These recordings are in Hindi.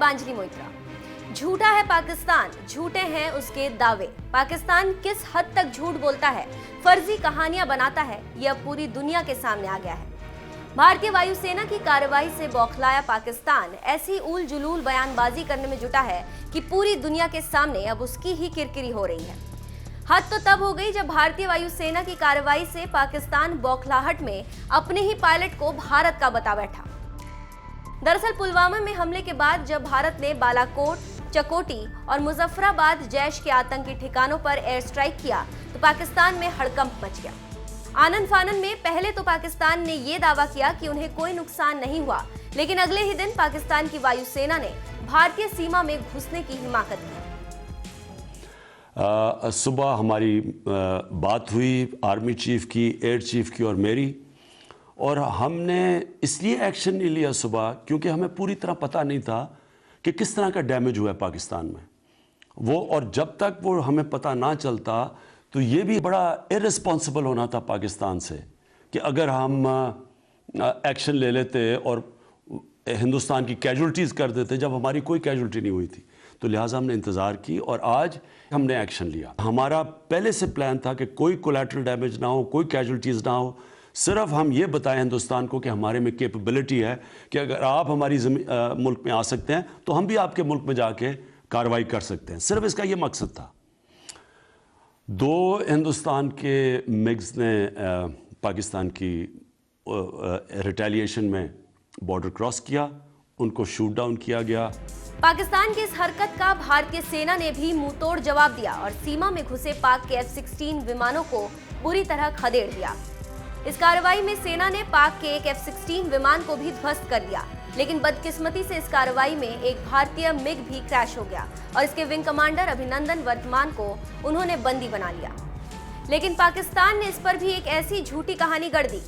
पुष्पांजलि मोइत्रा। झूठा है पाकिस्तान, झूठे हैं उसके दावे। पाकिस्तान किस हद तक झूठ बोलता है, फर्जी कहानियां बनाता है, यह अब पूरी दुनिया के सामने आ गया है। भारतीय वायुसेना की कार्रवाई से बौखलाया पाकिस्तान ऐसी उल जुलूल बयानबाजी करने में जुटा है कि पूरी दुनिया के सामने अब उसकी ही किरकिरी हो रही है। हद तो तब हो गई जब भारतीय वायुसेना की कार्रवाई से पाकिस्तान बौखलाहट में अपने ही पायलट को भारत का बता बैठा। दरअसल पुलवामा में हमले के बाद जब भारत ने बालाकोट, चकोटी और मुजफ्फराबाद जैश के आतंकी ठिकानों पर एयर स्ट्राइक किया तो पाकिस्तान में हड़कंप मच गया। आनन फानन में पहले तो पाकिस्तान ने यह दावा किया कि उन्हें कोई नुकसान नहीं हुआ, लेकिन अगले ही दिन पाकिस्तान की वायुसेना ने भारतीय सीमा में घुसने की हिमाकत की। सुबह हमारी बात हुई आर्मी चीफ की, एयर चीफ की और मेरी, और हमने इसलिए एक्शन नहीं लिया सुबह क्योंकि हमें पूरी तरह पता नहीं था कि किस तरह का डैमेज हुआ है पाकिस्तान में वो, और जब तक वो हमें पता ना चलता तो ये भी बड़ा इररिस्पॉन्सिबल होना था पाकिस्तान से कि अगर हम एक्शन ले लेते और हिंदुस्तान की कैजुअल्टीज़ कर देते जब हमारी कोई कैजुअल्टी नहीं हुई थी। तो लिहाजा हमने इंतज़ार की और आज हमने एक्शन लिया। हमारा पहले से प्लान था कि कोई कोलैटरल डैमेज ना हो, कोई कैजुअल्टीज़ ना हो, सिर्फ हम ये बताएं हिंदुस्तान को कि हमारे में कैपेबिलिटी है कि अगर आप हमारी मुल्क में आ सकते हैं तो हम भी आपके मुल्क में जाके कार्रवाई कर सकते हैं। सिर्फ इसका ये मकसद था। दो हिंदुस्तान के मिग्स ने पाकिस्तान की रिटेलिएशन में बॉर्डर क्रॉस किया, उनको शूट डाउन किया गया। पाकिस्तान की इस हरकत का भारतीय सेना ने भी मुंहतोड़ जवाब दिया और सीमा में घुसे पाक के F-16 विमानों को बुरी तरह खदेड़ दिया। इस कार्रवाई में सेना ने पाक के एक F-16 विमान को भी ध्वस्त कर दिया, लेकिन बदकिस्मती से इस कार्रवाई में एक भारतीय मिग भी क्रैश हो गया और इसके विंग कमांडर अभिनंदन वर्धमान को उन्होंने बंदी बना लिया। लेकिन पाकिस्तान ने इस पर भी एक ऐसी झूठी कहानी गढ़ दी।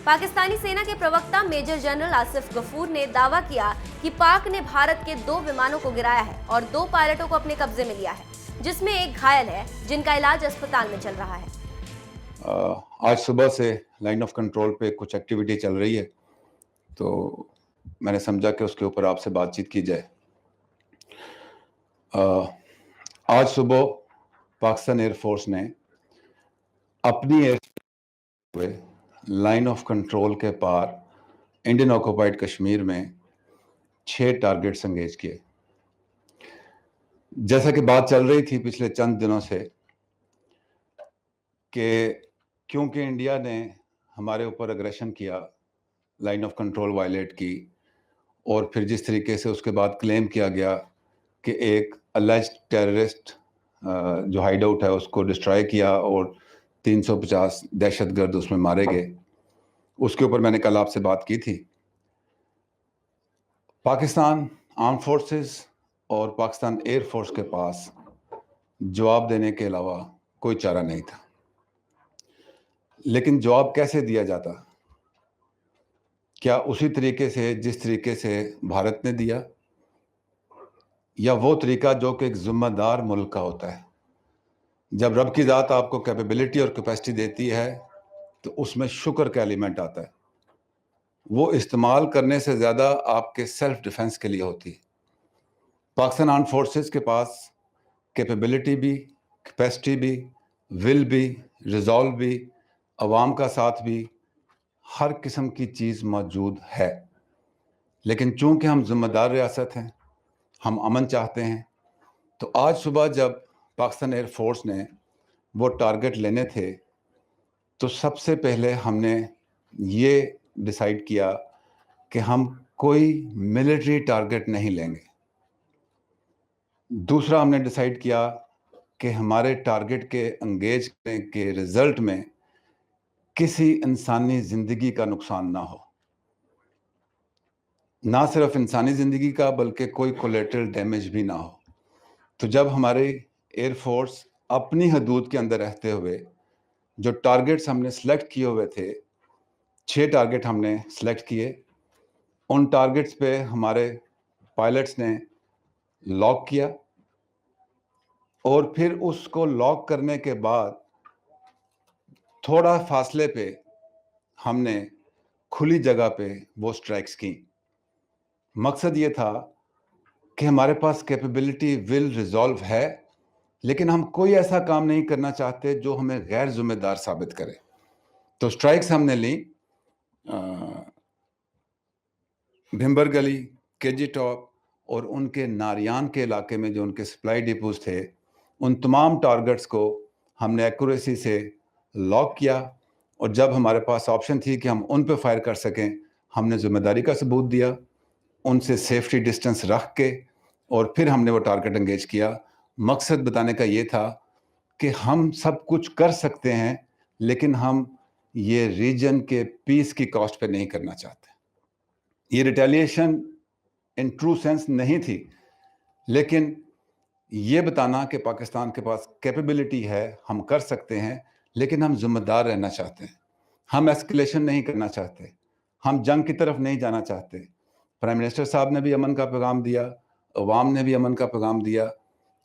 पाकिस्तानी सेना के प्रवक्ता मेजर जनरल आसिफ गफूर ने दावा किया कि पाक ने भारत के 2 विमानों को गिराया है और 2 पायलटों को अपने कब्जे में लिया है, जिसमें एक घायल है जिनका इलाज अस्पताल में चल रहा है। आज सुबह से लाइन ऑफ कंट्रोल पे कुछ एक्टिविटी चल रही है, तो मैंने समझा कि उसके ऊपर आपसे बातचीत की जाए। आज सुबह पाकिस्तान एयरफोर्स ने अपनी एयर लाइन ऑफ कंट्रोल के पार इंडियन ऑक्युपाइड कश्मीर में 6 टारगेट्स एंगेज किए। जैसा कि बात चल रही थी पिछले चंद दिनों से कि क्योंकि इंडिया ने हमारे ऊपर अग्रेशन किया, लाइन ऑफ कंट्रोल वायलेट की, और फिर जिस तरीके से उसके बाद क्लेम किया गया कि एक अलेज्ड टेररिस्ट जो हाइड आउट है उसको डिस्ट्रॉय किया और 350 दहशतगर्द उसमें मारे गए, उसके ऊपर मैंने कल आपसे बात की थी। पाकिस्तान आर्म फोर्सेस और पाकिस्तान एयर फोर्स के पास जवाब देने के अलावा कोई चारा नहीं था। लेकिन जवाब कैसे दिया जाता? क्या उसी तरीके से जिस तरीके से भारत ने दिया, या वो तरीका जो कि एक जिम्मेदार मुल्क का होता है? जब रब की ज़ात आपको कैपेबिलिटी और कैपेसिटी देती है तो उसमें शुक्र का एलिमेंट आता है। वो इस्तेमाल करने से ज़्यादा आपके सेल्फ डिफेंस के लिए होती है। पाकिस्तान आर्म फोर्सेस के पास कैपेबिलिटी भी, कैपेसिटी भी, विल भी, रिजॉल्व भी, अवाम का साथ भी, हर किस्म की चीज़ मौजूद है। लेकिन चूंकि हम जिम्मेदार रियासत हैं, हम अमन चाहते हैं, तो आज सुबह जब पाकिस्तान एयर फोर्स ने वो टारगेट लेने थे तो सबसे पहले हमने ये डिसाइड किया कि हम कोई मिलिट्री टारगेट नहीं लेंगे। दूसरा हमने डिसाइड किया कि हमारे टारगेट के एंगेज करने के रिजल्ट में किसी इंसानी ज़िंदगी का नुकसान ना हो, ना सिर्फ इंसानी ज़िंदगी का बल्कि कोई कोलेटरल डैमेज भी ना हो। तो जब हमारे एयरफोर्स अपनी हदूद के अंदर रहते हुए जो टारगेट्स हमने सेलेक्ट किए हुए थे, 6 टारगेट हमने सेलेक्ट किए, उन टारगेट्स पे हमारे पायलट्स ने लॉक किया और फिर उसको लॉक करने के बाद थोड़ा फासले पे हमने खुली जगह पे वो स्ट्राइक्स की। मकसद ये था कि हमारे पास कैपेबिलिटी, विल, रिजॉल्व है, लेकिन हम कोई ऐसा काम नहीं करना चाहते जो हमें गैर जिम्मेदार साबित करे। तो स्ट्राइक्स हमने ली भिम्बर गली, केजी टॉप और उनके नारियान के इलाके में जो उनके सप्लाई डिपोज थे, उन तमाम टारगेट्स को हमने एक्यूरेसी से लॉक किया। और जब हमारे पास ऑप्शन थी कि हम उन पे फायर कर सकें, हमने जिम्मेदारी का सबूत दिया, उनसे सेफ्टी डिस्टेंस रख के, और फिर हमने वो टारगेट एंगेज किया। मकसद बताने का ये था कि हम सब कुछ कर सकते हैं, लेकिन हम ये रीजन के पीस की कॉस्ट पे नहीं करना चाहते। ये रिटेलिएशन इन ट्रू सेंस नहीं थी, लेकिन ये बताना कि पाकिस्तान के पास कैपेबिलिटी है, हम कर सकते हैं, लेकिन हम जिम्मेदार रहना चाहते हैं। हम एस्केलेशन नहीं करना चाहते, हम जंग की तरफ नहीं जाना चाहते। प्राइम मिनिस्टर साहब ने भी अमन का पैगाम दिया, अवाम ने भी अमन का पैगाम दिया,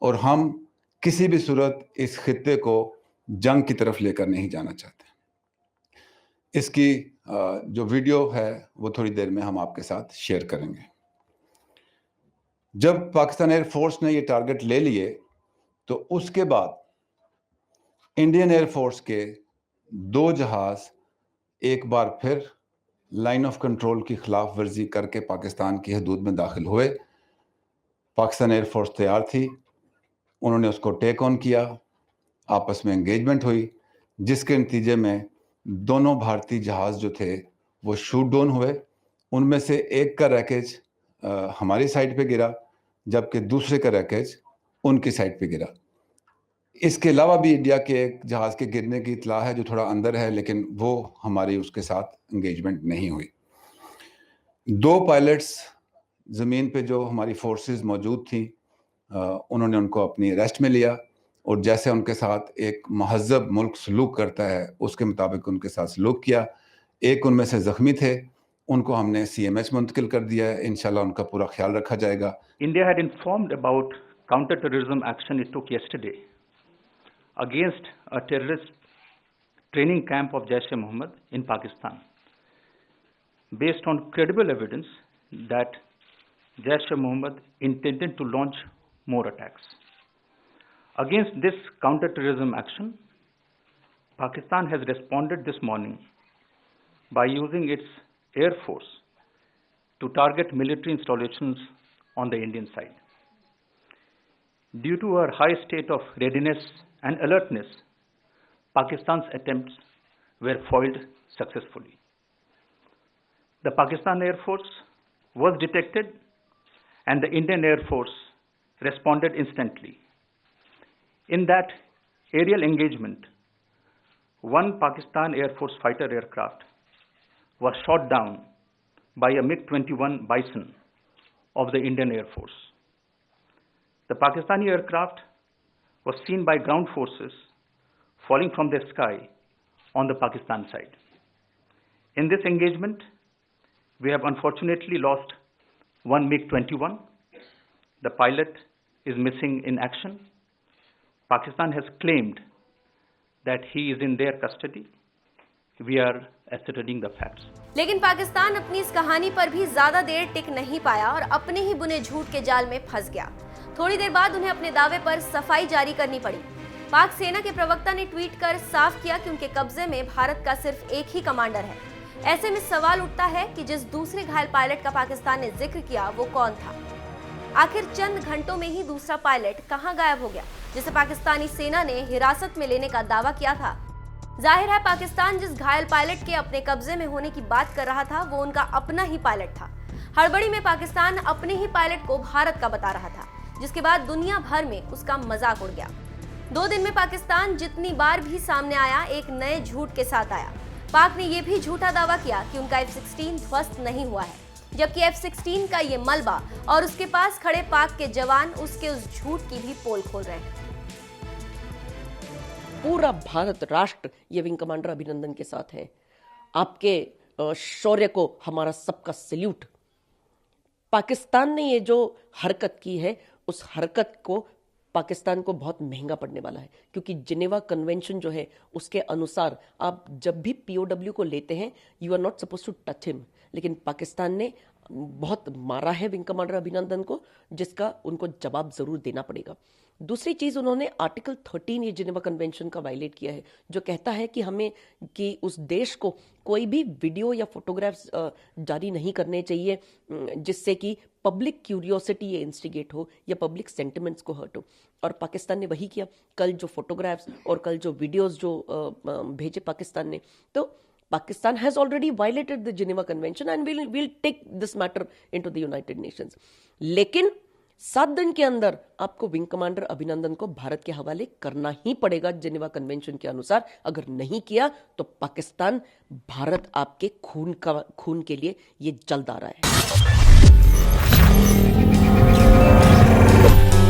और हम किसी भी सूरत इस खित्ते को जंग की तरफ लेकर नहीं जाना चाहते। इसकी जो वीडियो है वो थोड़ी देर में हम आपके साथ शेयर करेंगे। जब पाकिस्तान एयरफोर्स ने ये टारगेट ले लिए, तो उसके बाद इंडियन एयरफोर्स के 2 जहाज एक बार फिर लाइन ऑफ कंट्रोल की खिलाफ वर्जी करके पाकिस्तान की हदूद में दाखिल हुए। पाकिस्तान एयरफोर्स तैयार थी, उन्होंने उसको टेक ऑन किया, आपस में एंगेजमेंट हुई, जिसके नतीजे में दोनों भारतीय जहाज जो थे वो शूट डाउन हुए। उनमें से एक का रैकेज हमारी साइड पे गिरा, जबकि दूसरे का रैकेज उनकी साइड पे गिरा। इसके अलावा भी इंडिया के एक जहाज़ के गिरने की इतला है जो थोड़ा अंदर है, लेकिन वो हमारी उसके साथ एंगेजमेंट नहीं हुई। 2 पायलट्स ज़मीन पे जो हमारी फोर्सेस मौजूद थी, उन्होंने उनको अपनी अरेस्ट में लिया, और जैसे उनके साथ एक महज़ब मुल्क सलूक करता है उसके मुताबिक उनके साथ सलूक किया। एक उनमें से ज़ख्मी थे, उनको हमने CMH मुंतकिल कर दिया है, इंशाल्लाह उनका पूरा ख्याल रखा जाएगा। India had informed about counter-terrorism action it took yesterday against a terrorist training camp of Jaish-e-Mohammed in Pakistan, based on credible evidence that Jaish-e-Mohammed intended to launch more attacks. Against this counter-terrorism action, Pakistan has responded this morning by using its Air Force to target military installations on the Indian side. Due to our high state of readiness and alertness, Pakistan's attempts were foiled successfully. The Pakistan Air Force was detected and the Indian Air Force responded instantly. In that aerial engagement, one Pakistan Air Force fighter aircraft was shot down by a MiG-21 Bison of the Indian Air Force. The Pakistani aircraft was seen by ground forces falling from the sky on the Pakistan side. In this engagement, we have unfortunately lost one MiG-21. The pilot is missing in action. Pakistan has claimed that he is in their custody. We are ascertaining the facts. लेकिन पाकिस्तान अपनी इस कहानी पर भी ज्यादा देर टिक नहीं पाया और अपने ही बुने झूठ के जाल में फंस गया। थोड़ी देर बाद उन्हें अपने दावे पर सफाई जारी करनी पड़ी। पाक सेना के प्रवक्ता ने ट्वीट कर साफ किया कि उनके कब्जे में भारत का सिर्फ एक ही कमांडर है। ऐसे में सवाल उठता है कि जिस दूसरे घायल पायलट का पाकिस्तान ने जिक्र किया वो कौन था? आखिर चंद घंटों में ही दूसरा पायलट कहां गायब हो गया, जिसे पाकिस्तानी सेना ने हिरासत में लेने का दावा किया था? जाहिर है पाकिस्तान जिस घायल पायलट के अपने कब्जे में होने की बात कर रहा था वो उनका अपना ही पायलट था। हड़बड़ी में पाकिस्तान अपने ही पायलट को भारत का बता रहा था, जिसके बाद दुनिया भर में उसका मजाक उड़ गया। 2 दिन में पाकिस्तान जितनी बार भी सामने आया एक नए झूठ के साथ आया। पाक ने यह भी झूठा दावा किया कि उनका F-16 ध्वस्त नहीं हुआ है, जबकि F-16 का ये मलबा और उसके पास खड़े पाक के जवान उसके उस झूठ की भी पोल खोल रहे हैं। पूरा भारत राष्ट्र ये विंग कमांडर अभिनंदन के साथ है। आपके शौर्य को हमारा सबका सैल्यूट। पाकिस्तान ने ये जो हरकत की है उस हरकत को पाकिस्तान को बहुत महंगा पड़ने वाला है, क्योंकि जिनेवा कन्वेंशन जो है उसके अनुसार आप जब भी POW को लेते हैं you are not suppose to touch him, लेकिन पाकिस्तान ने बहुत मारा है विंग कमांडर अभिनंदन को, जिसका उनको जवाब जरूर देना पड़ेगा। दूसरी चीज, उन्होंने आर्टिकल 13 ये जिनेवा कन्वेंशन का वायलेट किया है, जो कहता है कि उस देश को कोई भी वीडियो या फोटोग्राफ्स जारी नहीं करने चाहिए जिससे कि पब्लिक क्यूरियोसिटी ये इंस्टिगेट हो या पब्लिक सेंटिमेंट्स को हर्ट हो। और पाकिस्तान ने वही किया। कल जो फोटोग्राफ्स और कल जो वीडियोस जो भेजे पाकिस्तान ने, तो Pakistan has already violated the Geneva Convention and we'll take this matter into the United Nations. लेकिन 7 दिन के अंदर आपको विंग कमांडर अभिनंदन को भारत के हवाले करना ही पड़ेगा जेनेवा कन्वेंशन के अनुसार। अगर नहीं किया तो पाकिस्तान, भारत आपके खून के लिए ये जल्द आ रहा है।